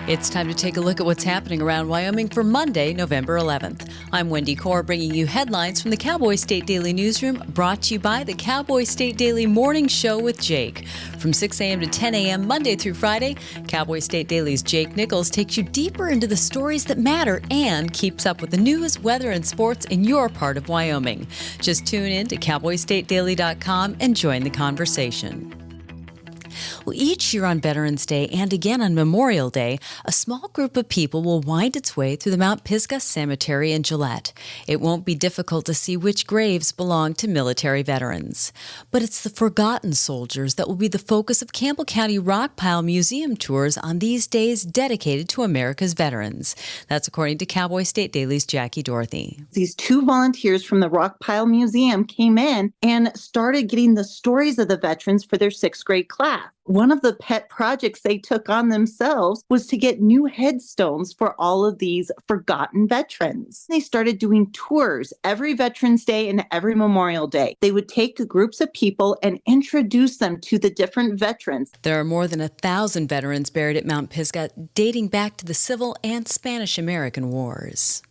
It's time to take a look at what's happening around Wyoming for Monday, November 11th. I'm Wendy Corr, bringing you headlines from the Cowboy State Daily newsroom, brought to you by the Cowboy State Daily Morning Show with Jake. From 6 a.m. to 10 a.m. Monday through Friday, Cowboy State Daily's Jake Nichols takes you deeper into the stories that matter and keeps up with the news, weather, and sports in your part of Wyoming. Just tune in to cowboystatedaily.com and join the conversation. Well, each year on Veterans Day and again on Memorial Day, a small group of people will wind its way through the Mount Pisgah Cemetery in Gillette. It won't be difficult to see which graves belong to military veterans. But it's the forgotten soldiers that will be the focus of Campbell County Rockpile Museum tours on these days dedicated to America's veterans. That's according to Cowboy State Daily's Jackie Dorothy. These two volunteers from the Rockpile Museum came in and started getting the stories of the veterans for their sixth grade class. One of the pet projects they took on themselves was to get new headstones for all of these forgotten veterans. They started doing tours every Veterans Day and every Memorial Day. They would take groups of people and introduce them to the different veterans. There are more than 1,000 veterans buried at Mount Pisgah, dating back to the Civil and Spanish-American Wars.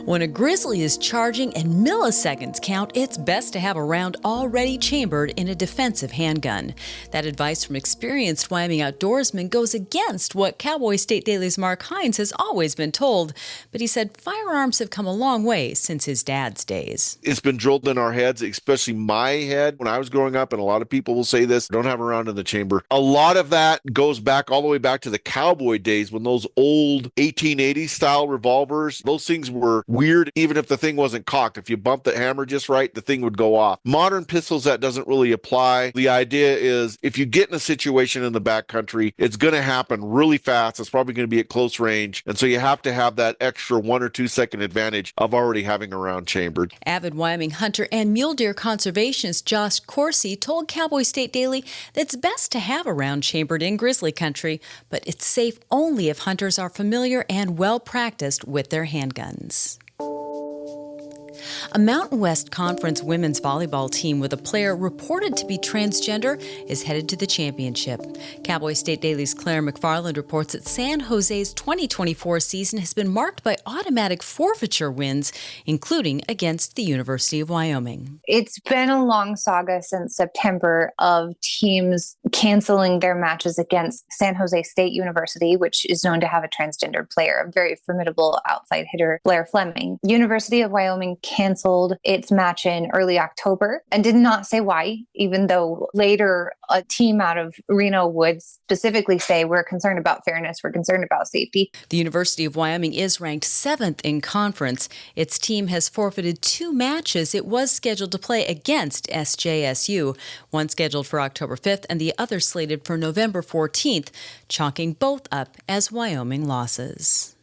When a Grizzly is charging and milliseconds count, it's best to have a round already chambered in a defensive handgun. That advice from experienced Wyoming outdoorsmen goes against what Cowboy State Daily's Mark Hines has always been told, but he said firearms have come a long way since his dad's days. It's been drilled in our heads, especially my head when I was growing up, and a lot of people will say this, don't have a round in the chamber. A lot of that goes back all the way back to the cowboy days when those old 1880s style revolvers, those things were weird. Even if the thing wasn't cocked, if you bumped the hammer just right, the thing would go off. Modern pistols, that doesn't really apply. The idea is if you get in a situation in the backcountry, it's going to happen really fast. It's probably going to be at close range. And so you have to have that extra 1 or 2 second advantage of already having a round chambered. Avid Wyoming hunter and mule deer conservationist Josh Corsi told Cowboy State Daily that it's best to have a round chambered in grizzly country, but it's safe only if hunters are familiar and well practiced with their handguns. A Mountain West Conference women's volleyball team with a player reported to be transgender is headed to the championship. Cowboy State Daily's Claire McFarland reports that San Jose's 2024 season has been marked by automatic forfeiture wins, including against the University of Wyoming. It's been a long saga since September of teams canceling their matches against San Jose State University, which is known to have a transgender player, a very formidable outside hitter, Blair Fleming. University of Wyoming canceled its match in early October and did not say why, even though later a team out of Reno would specifically say, we're concerned about fairness, we're concerned about safety. The University of Wyoming is ranked 7th in conference. Its team has forfeited 2 matches it was scheduled to play against SJSU, one scheduled for October 5th and the other slated for November 14th, chalking both up as Wyoming losses.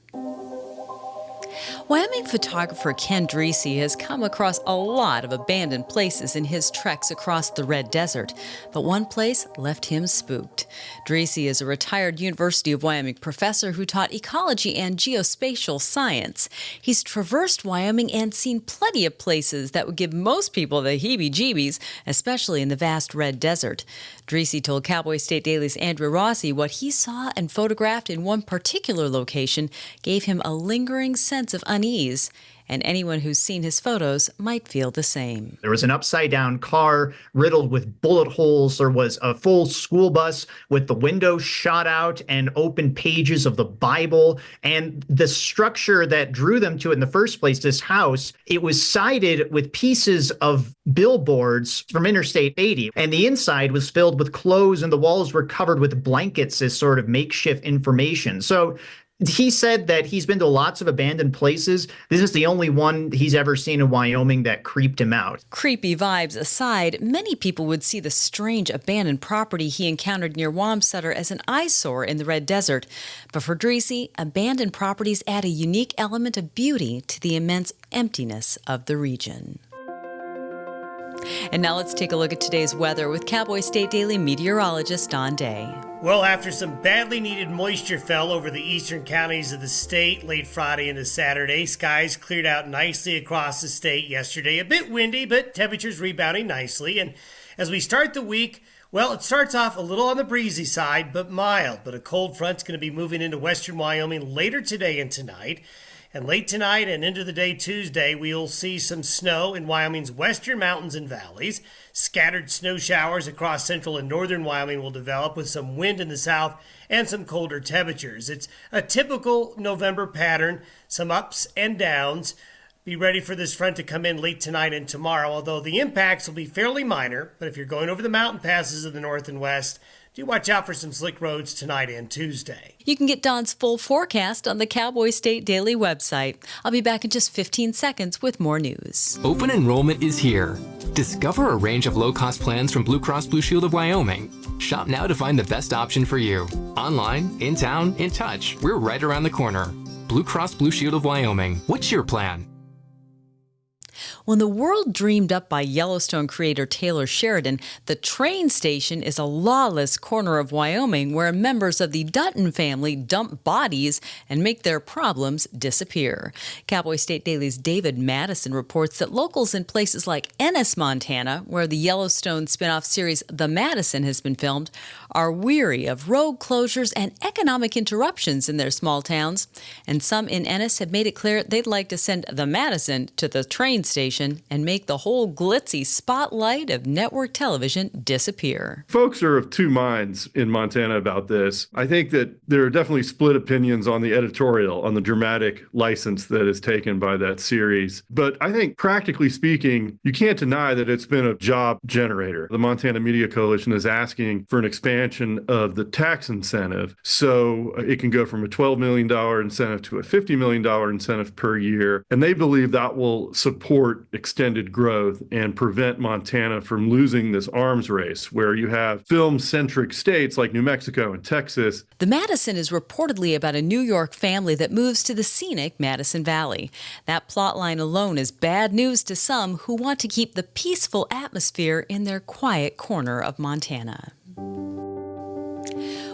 Wyoming photographer Ken Dreesy has come across a lot of abandoned places in his treks across the Red Desert, but one place left him spooked. Dreesy is a retired University of Wyoming professor who taught ecology and geospatial science. He's traversed Wyoming and seen plenty of places that would give most people the heebie-jeebies, especially in the vast Red Desert. Dreesy told Cowboy State Daily's Andrew Rossi what he saw and photographed in one particular location gave him a lingering sense of unease, and anyone who's seen his photos might feel the same. There was an upside-down car riddled with bullet holes. There was a full school bus with the windows shot out and open pages of the Bible. And the structure that drew them to it in the first place, this house, it was sided with pieces of billboards from Interstate 80. And the inside was filled with clothes, and the walls were covered with blankets as sort of makeshift information. So he said that he's been to lots of abandoned places. This is the only one he's ever seen in Wyoming that creeped him out. Creepy vibes aside, many people would see the strange abandoned property he encountered near Wamsutter as an eyesore in the Red Desert. But for Dreesy, abandoned properties add a unique element of beauty to the immense emptiness of the region. And now let's take a look at today's weather with Cowboy State Daily meteorologist Don Day. Well, after some badly needed moisture fell over the eastern counties of the state late Friday into Saturday, skies cleared out nicely across the state yesterday. A bit windy, but temperatures rebounding nicely. And as we start the week, Well, it starts off a little on the breezy side, but mild. But a cold front's going to be moving into western Wyoming later today and tonight. And late tonight and into the day Tuesday, we'll see some snow in Wyoming's western mountains and valleys. Scattered snow showers across central and northern Wyoming will develop with some wind in the south and some colder temperatures. It's a typical November pattern, some ups and downs. Be ready for this front to come in late tonight and tomorrow, although the impacts will be fairly minor. But if you're going over the mountain passes of the north and west, do watch out for some slick roads tonight and Tuesday. You can get Don's full forecast on the Cowboy State Daily website. I'll be back in just 15 seconds with more news. Open enrollment is here. Discover a range of low-cost plans from Blue Cross Blue Shield of Wyoming. Shop now to find the best option for you. Online, in town, in touch. We're right around the corner. Blue Cross Blue Shield of Wyoming. What's your plan? When the world dreamed up by Yellowstone creator Taylor Sheridan, the train station is a lawless corner of Wyoming where members of the Dutton family dump bodies and make their problems disappear. Cowboy State Daily's David Madison reports that locals in places like Ennis, Montana, where the Yellowstone spin-off series The Madison has been filmed, are weary of road closures and economic interruptions in their small towns. And some in Ennis have made it clear they'd like to send The Madison to the train station and make the whole glitzy spotlight of network television disappear. Folks are of two minds in Montana about this. I think that there are definitely split opinions on the editorial, on the dramatic license that is taken by that series. But I think practically speaking, you can't deny that it's been a job generator. The Montana Media Coalition is asking for an expansion of the tax incentive so it can go from a $12 million incentive to a $50 million incentive per year. And they believe that will support extended growth and prevent Montana from losing this arms race where you have film-centric states like New Mexico and Texas. The Madison is reportedly about a New York family that moves to the scenic Madison Valley. That plotline alone is bad news to some who want to keep the peaceful atmosphere in their quiet corner of Montana.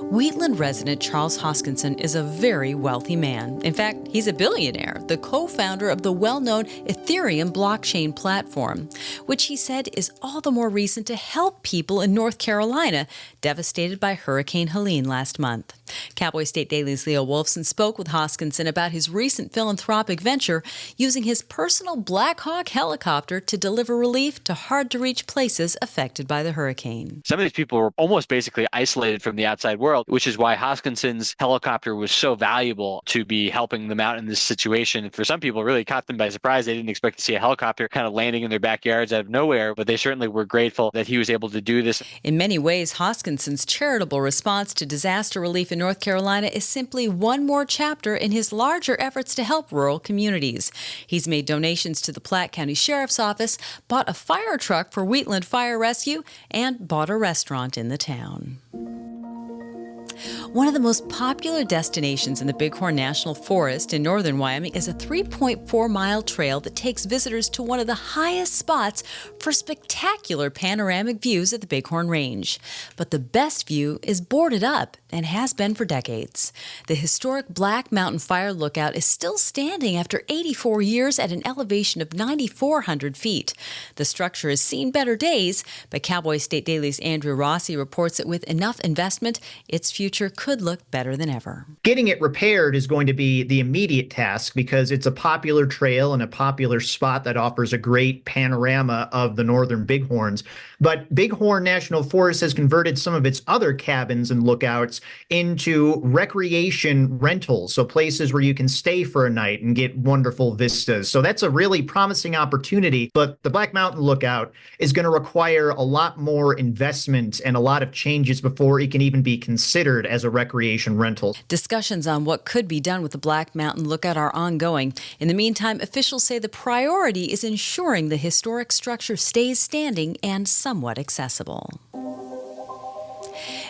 Wheatland resident Charles Hoskinson is a very wealthy man. In fact, he's a billionaire, the co-founder of the well-known Ethereum blockchain platform, which he said is all the more reason to help people in North Carolina devastated by Hurricane Helene last month. Cowboy State Daily's Leo Wolfson spoke with Hoskinson about his recent philanthropic venture using his personal Black Hawk helicopter to deliver relief to hard-to-reach places affected by the hurricane. Some of these people were almost basically isolated from the outside world, which is why Hoskinson's helicopter was so valuable to be helping them out in this situation. For some people, it really caught them by surprise. They didn't expect to see a helicopter kind of landing in their backyards out of nowhere, but they certainly were grateful that he was able to do this. In many ways, Hoskinson's charitable response to disaster relief in North Carolina is simply one more chapter in his larger efforts to help rural communities. He's made donations to the Platte County Sheriff's Office, bought a fire truck for Wheatland Fire Rescue, and bought a restaurant in the town. One of the most popular destinations in the Bighorn National Forest in northern Wyoming is a 3.4-mile trail that takes visitors to one of the highest spots for spectacular panoramic views of the Bighorn Range. But the best view is boarded up and has been for decades. The historic Black Mountain Fire Lookout is still standing after 84 years at an elevation of 9,400 feet. The structure has seen better days, but Cowboy State Daily's Andrew Rossi reports that with enough investment, its future could look better than ever. Getting it repaired is going to be the immediate task because it's a popular trail and a popular spot that offers a great panorama of the northern Bighorns. But Bighorn National Forest has converted some of its other cabins and lookouts into recreation rentals, so places where you can stay for a night and get wonderful vistas. So that's a really promising opportunity, but the Black Mountain Lookout is going to require a lot more investment and a lot of changes before it can even be considered as a recreation rental. Discussions on what could be done with the Black Mountain Lookout are ongoing. In the meantime, officials say the priority is ensuring the historic structure stays standing and somewhat accessible.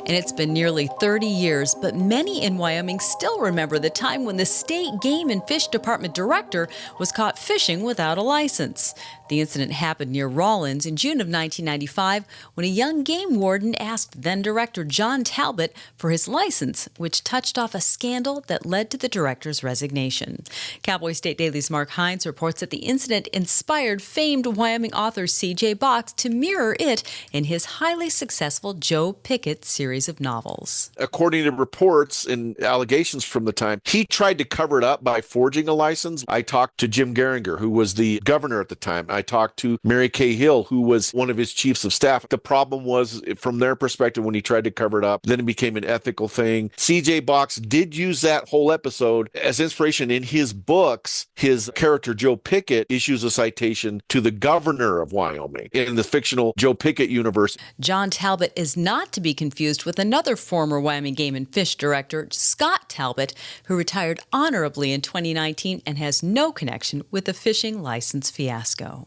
And it's been nearly 30 years, but many in Wyoming still remember the time when the state Game and Fish Department director was caught fishing without a license. The incident happened near Rawlins in June of 1995 when a young game warden asked then-director John Talbot for his license, which touched off a scandal that led to the director's resignation. Cowboy State Daily's Mark Hines reports that the incident inspired famed Wyoming author C.J. Box to mirror it in his highly successful Joe Pickett series of novels. According to reports and allegations from the time, he tried to cover it up by forging a license. I talked to Jim Geringer, who was the governor at the time. I talked to Mary Kay Hill, who was one of his chiefs of staff. The problem was, from their perspective, when he tried to cover it up, then it became an ethical thing. C.J. Box did use that whole episode as inspiration. In his books, his character Joe Pickett issues a citation to the governor of Wyoming in the fictional Joe Pickett universe. John Talbot is not to be confused with another former Wyoming Game and Fish director, Scott Talbot, who retired honorably in 2019 and has no connection with the fishing license fiasco.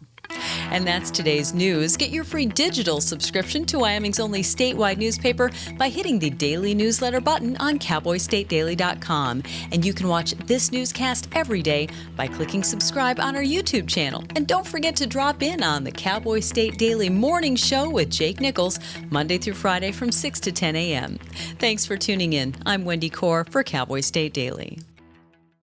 And that's today's news. Get your free digital subscription to Wyoming's only statewide newspaper by hitting the daily newsletter button on cowboystatedaily.com. And you can watch this newscast every day by clicking subscribe on our YouTube channel. And don't forget to drop in on the Cowboy State Daily Morning Show with Jake Nichols, Monday through Friday from 6 to 10 a.m. Thanks for tuning in. I'm Wendy Corr for Cowboy State Daily.